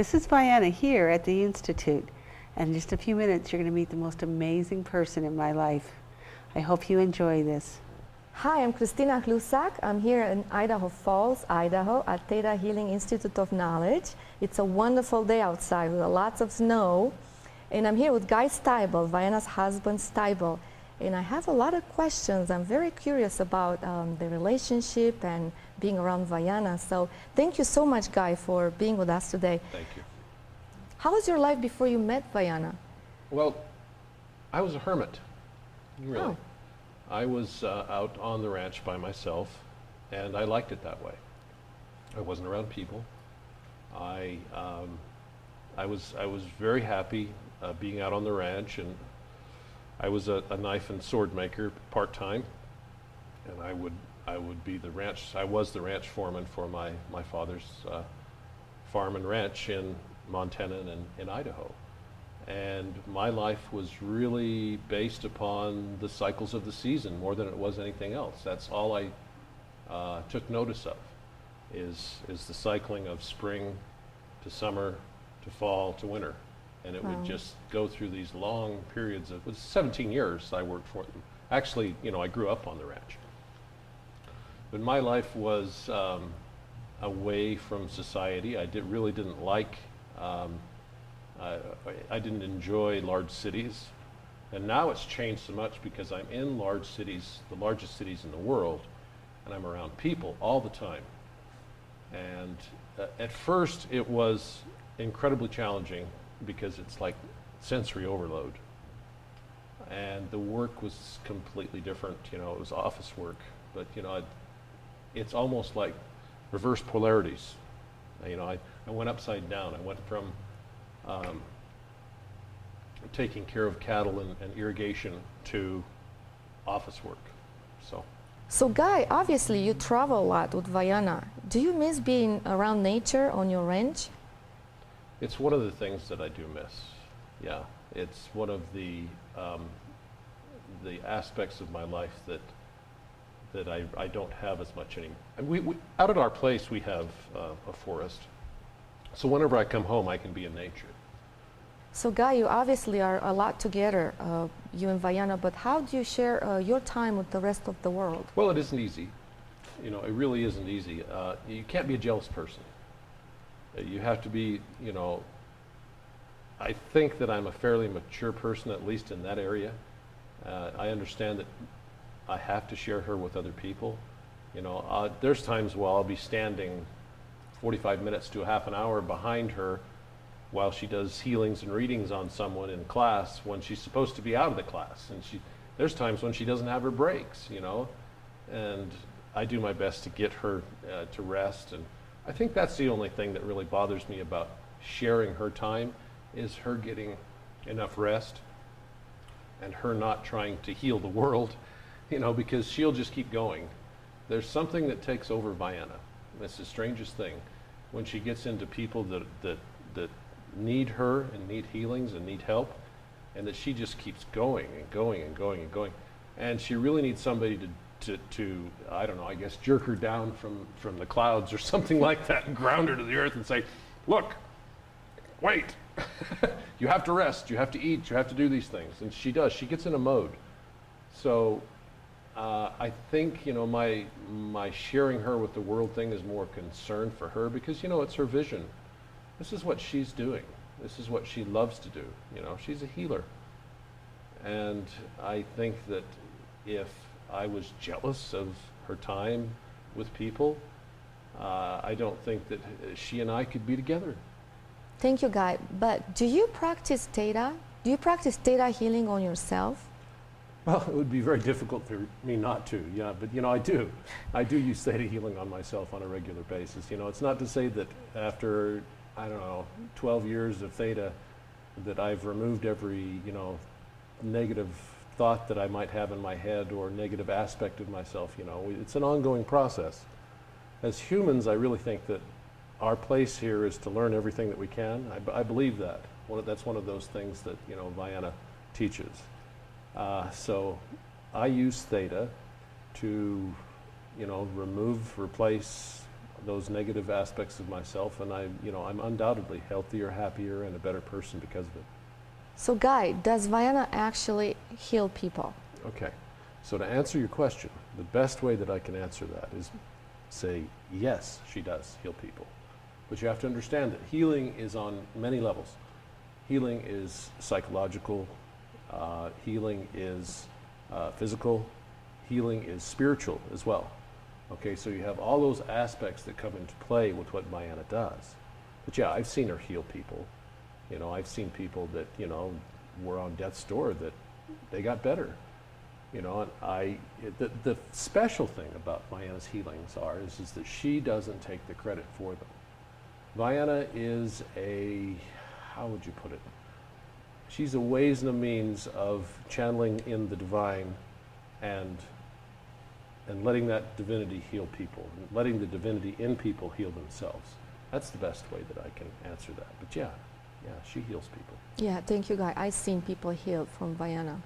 This is Viana here at the Institute, and in just a few minutes you're going to meet the most amazing person in my life. I hope you enjoy this. Hi, I'm Cristina Hlusak. I'm here in Idaho Falls, Idaho at Theta Healing Institute of Knowledge. It's a wonderful day outside with lots of snow. And I'm here with Guy Stibal, Viana's husband Stibal. And I have a lot of questions. I'm very curious about the relationship and being around Viana. So thank you so much, Guy, for being with us today. Thank you. How was your life before you met Viana? Well, I was a hermit, really. Oh. I was out on the ranch by myself, and I liked it that way. I wasn't around people. I was very happy being out on the ranch, and I was a knife and sword maker part-time, and I would be the ranch. I was the ranch foreman for my father's farm and ranch in Montana and in Idaho. And my life was really based upon the cycles of the season more than it was anything else. That's all I took notice of, is the cycling of spring to summer to fall to winter. And it would just go through these long periods of, it was 17 years I worked for them. Actually, you know, I grew up on the ranch. But my life was away from society. I really didn't like, I didn't enjoy large cities. And now it's changed so much because I'm in large cities, the largest cities in the world, and I'm around people all the time. And at first it was incredibly challenging because it's like sensory overload. And the work was completely different, you know, it was office work. But, you know, it's almost like reverse polarities. You know, I went upside down. I went from taking care of cattle and irrigation to office work. So Guy, obviously you travel a lot with Viana. Do you miss being around nature on your ranch? It's one of the things that I do miss. Yeah, it's one of the aspects of my life that I don't have as much anymore. And we out at our place we have a forest, so whenever I come home I can be in nature. So Guy, you obviously are a lot together, you and Viana, but how do you share your time with the rest of the world? Well, it isn't easy. You know, it really isn't easy. You can't be a jealous person. You have to be, you know, I think that I'm a fairly mature person, at least in that area. I understand that I have to share her with other people. You know, there's times where I'll be standing 45 minutes to a half an hour behind her while she does healings and readings on someone in class when she's supposed to be out of the class. And there's times when she doesn't have her breaks, you know, and I do my best to get her to rest. And I think that's the only thing that really bothers me about sharing her time, is her getting enough rest and her not trying to heal the world, you know, because she'll just keep going. There's something that takes over Viana. It's the strangest thing. When she gets into people that need her and need healings and need help, and that she just keeps going and going and going and going. And she really needs somebody to I don't know, I guess jerk her down from the clouds or something like that and ground her to the earth and say, look, wait, you have to rest, you have to eat, you have to do these things. And she does, she gets in a mode. So I think, you know, my sharing her with the world thing is more concern for her because, you know, it's her vision. This is what she's doing. This is what she loves to do. You know, she's a healer. And I think that if I was jealous of her time with people, I don't think that she and I could be together. Thank you, Guy. But do you practice Theta? Do you practice Theta healing on yourself? Well, it would be very difficult for me not to, yeah, but you know, I do. I do use Theta healing on myself on a regular basis. You know, it's not to say that after, I don't know, 12 years of Theta that I've removed every, you know, negative thought that I might have in my head or negative aspect of myself. You know, it's an ongoing process. As humans, I really think that our place here is to learn everything that we can. I believe that. That's one of those things that, you know, Viana teaches. So I use Theta to, you know, remove, replace those negative aspects of myself, and I'm undoubtedly healthier, happier, and a better person because of it. So Guy, does Viana actually heal people? Okay, so to answer your question, the best way that I can answer that is say, yes, she does heal people. But you have to understand that healing is on many levels. Healing is psychological, healing is physical, healing is spiritual as well. Okay, so you have all those aspects that come into play with what Viana does. But yeah, I've seen her heal people. I've seen people that, were on death's door that they got better. And the special thing about Viana's healings is that she doesn't take the credit for them. Viana is how would you put it? She's a ways and a means of channeling in the divine and letting that divinity heal people, and letting the divinity in people heal themselves. That's the best way that I can answer that. But yeah, she heals people. Yeah, thank you, Guy. I've seen people healed from Viana.